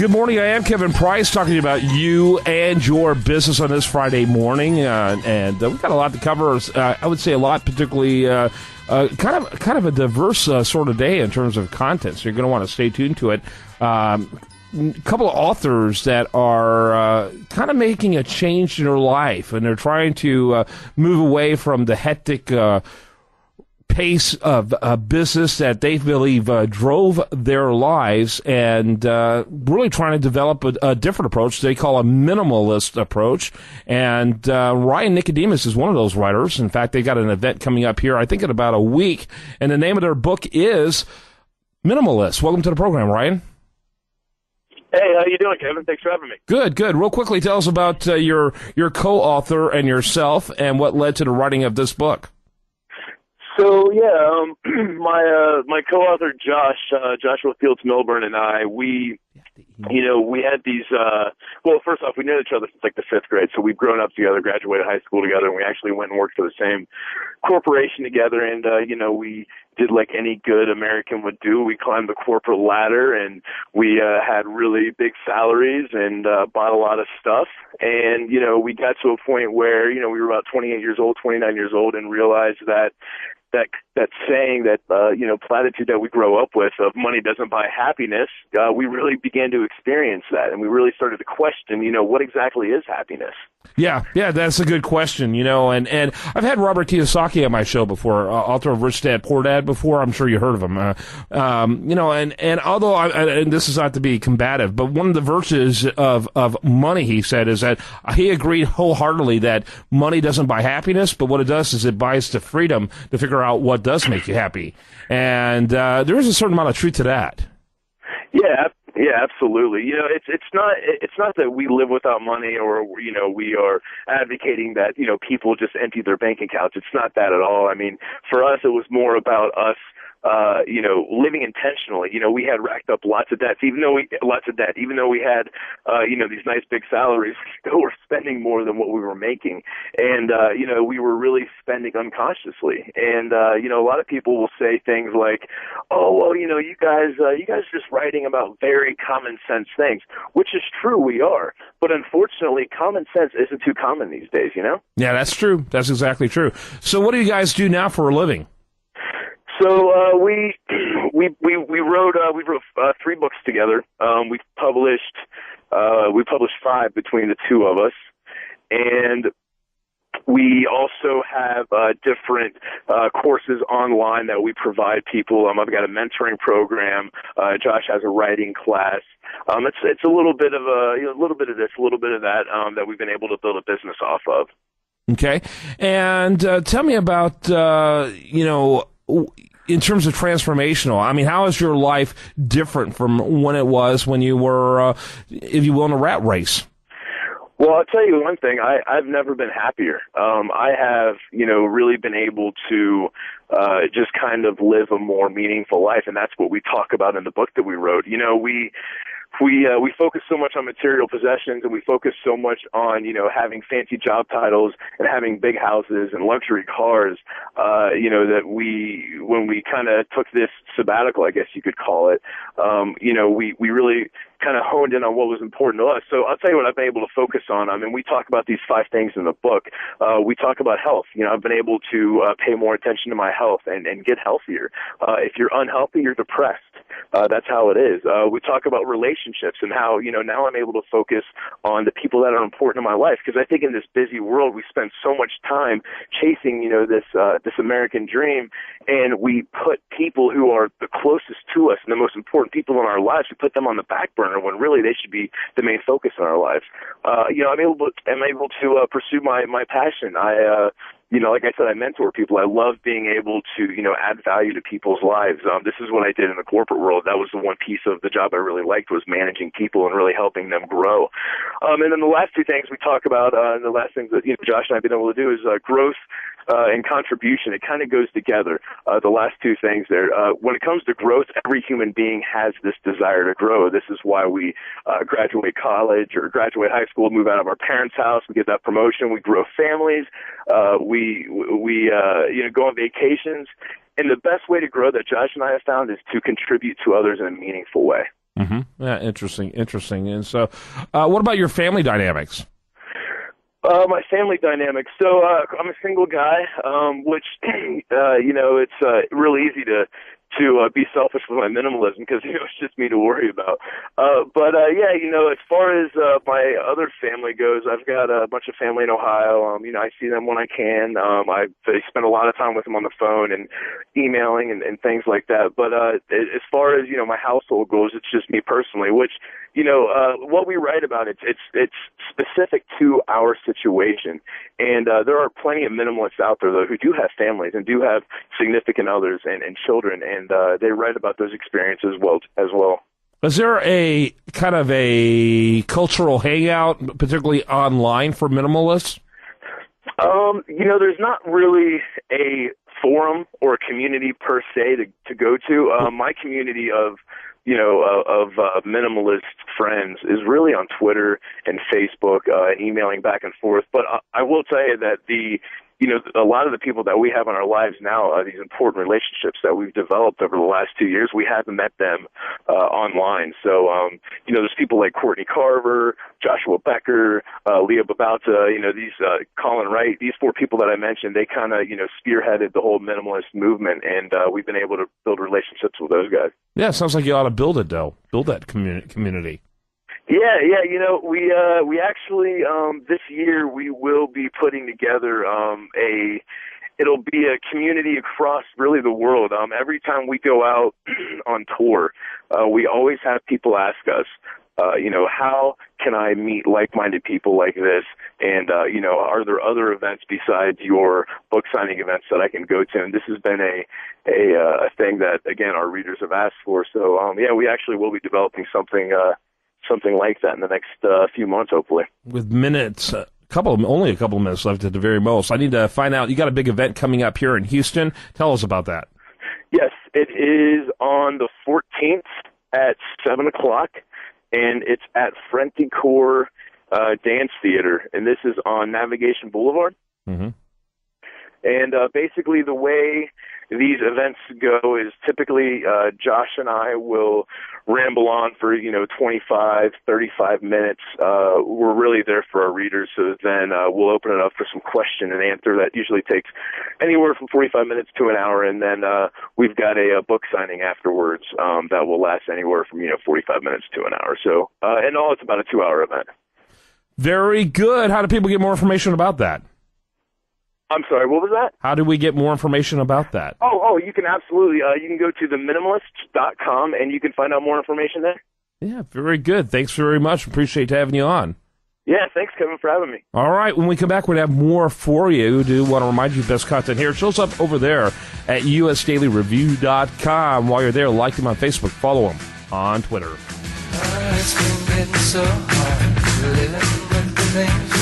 Good morning. I am Kevin Price talking to you about you and your business on this Friday morning. And we've got a lot to cover. I would say a lot, particularly kind of a diverse sort of day in terms of content. So you're going to want to stay tuned to it. A couple of authors that are kind of making a change in their life, and they're trying to move away from the hectic pace of business that they believe drove their lives, and really trying to develop a different approach they call a minimalist approach. And Ryan Nicodemus is one of those writers. In fact, they got an event coming up here, I think, in about a week, and the name of their book is Minimalist. Welcome to the program, Ryan. Hey, how you doing, Kevin? Thanks for having me. Good. Real quickly, tell us about your co-author and yourself and what led to the writing of this book. So my co-author Joshua Fields Milburn and I, we had these. Well, first off, we knew each other since like the fifth grade, so we've grown up together, graduated high school together, and we actually went and worked for the same corporation together. And we did like any good American would do. We climbed the corporate ladder, and we had really big salaries and bought a lot of stuff. And we got to a point where we were about 28 years old, 29 years old, and realized that saying, that platitude that we grow up with of money doesn't buy happiness, we really began to experience that, and we really started to question, what exactly is happiness? Yeah, that's a good question, and I've had Robert Kiyosaki on my show before, author of Rich Dad, Poor Dad before. I'm sure you heard of him. And although, and this is not to be combative, but one of the virtues of money, he said, is that he agreed wholeheartedly that money doesn't buy happiness, but what it does is it buys the freedom to figure out what does make you happy. And there is a certain amount of truth to that. Yeah, absolutely. It's not that we live without money, or we are advocating that people just empty their bank accounts. It's not that at all. I mean, for us, it was more about us living intentionally. We had racked up lots of debts, even though we had, these nice big salaries, we still were spending more than what we were making. And, we were really spending unconsciously. And, a lot of people will say things like, oh, well, you guys just writing about very common sense things, which is true. We are. But unfortunately, common sense isn't too common these days, Yeah, that's true. That's exactly true. So what do you guys do now for a living? So we wrote 3 books together. We published 5 between the two of us, and we also have different courses online that we provide people. I've got a mentoring program. Josh has a writing class. It's a little bit of a little bit of this, a little bit of that that we've been able to build a business off of. Okay, and tell me about in terms of transformational, I mean, how is your life different from when it was when you were, if you will, in a rat race? Well, I'll tell you one thing. I've never been happier. I have, really been able to just kind of live a more meaningful life, and that's what we talk about in the book that we wrote. We focus so much on material possessions, and we focus so much on, having fancy job titles and having big houses and luxury cars, that when we kind of took this sabbatical, I guess you could call it, we really kind of honed in on what was important to us. So I'll tell you what I've been able to focus on. I mean, we talk about these 5 things in the book. We talk about health. I've been able to pay more attention to my health and get healthier. If you're unhealthy, you're depressed. That's how it is. We talk about relationships and how, now I'm able to focus on the people that are important in my life. Because I think in this busy world, we spend so much time chasing, this American dream, and we put people who are the closest to us and the most important people in our lives, we put them on the back burner when really they should be the main focus in our lives. I'm able to pursue my passion. Like I said, I mentor people. I love being able to, add value to people's lives. This is what I did in the corporate world. That was the one piece of the job I really liked, was managing people and really helping them grow. And then the last 2 things we talk about, and the last things that, Josh and I have been able to do is growth and contribution. It kind of goes together, the last 2 things there. When it comes to growth, every human being has this desire to grow. This is why we graduate college or graduate high school, move out of our parents' house, we get that promotion, we grow families, we go on vacations. And the best way to grow that Josh and I have found is to contribute to others in a meaningful way. Mm-hmm. Yeah, interesting. And so, what about your family dynamics? My family dynamics. So I'm a single guy, which it's really easy to be selfish with my minimalism because it's just me to worry about. As far as my other family goes, I've got a bunch of family in Ohio. I see them when I can. I spend a lot of time with them on the phone and emailing and things like that. But as far as my household goes, it's just me personally, which what we write about, it's specific to our situation. And there are plenty of minimalists out there, though, who do have families and do have significant others and children, and they write about those experiences as well. Is there a kind of a cultural hangout, particularly online, for minimalists? There's not really a forum or a community per se to go to. My community of minimalist friends is really on Twitter and Facebook, emailing back and forth. But I will tell you that a lot of the people that we have in our lives now, these important relationships that we've developed over the last 2 years, we haven't met them online. So, there's people like Courtney Carver, Joshua Becker, Leah Babauta, these Colin Wright, these 4 people that I mentioned, they kind of, spearheaded the whole minimalist movement, and we've been able to build relationships with those guys. Yeah, sounds like you ought to build it, though. Build that community. Yeah. We actually this year we will be putting together it'll be a community across really the world. Every time we go out on tour, we always have people ask us, how can I meet like-minded people like this? And are there other events besides your book signing events that I can go to? And this has been a thing that, again, our readers have asked for. So we actually will be developing something like that in the next few months, hopefully. With minutes, only a couple of minutes left at the very most. I need to find out, you got a big event coming up here in Houston. Tell us about that. Yes, it is on the 14th at 7 o'clock, and it's at Frenticore Dance Theater, and this is on Navigation Boulevard. Mm-hmm. And basically the way these events go is typically Josh and I will ramble on for 25, 35 minutes. We're really there for our readers, so then we'll open it up for some question and answer that usually takes anywhere from 45 minutes to an hour, and then we've got a book signing afterwards that will last anywhere from 45 minutes to an hour. So in all, it's about a 2-hour event. Very good. How do people get more information about that? I'm sorry, what was that? How do we get more information about that? Oh, you can absolutely. You can go to theminimalists.com, and you can find out more information there. Yeah, very good. Thanks very much. Appreciate having you on. Yeah, thanks, Kevin, for having me. All right, when we come back, we're going to have more for you. We do want to remind you of best content here. It shows up over there at usdailyreview.com. While you're there, like him on Facebook, follow him on Twitter. It's been getting so hard living with the things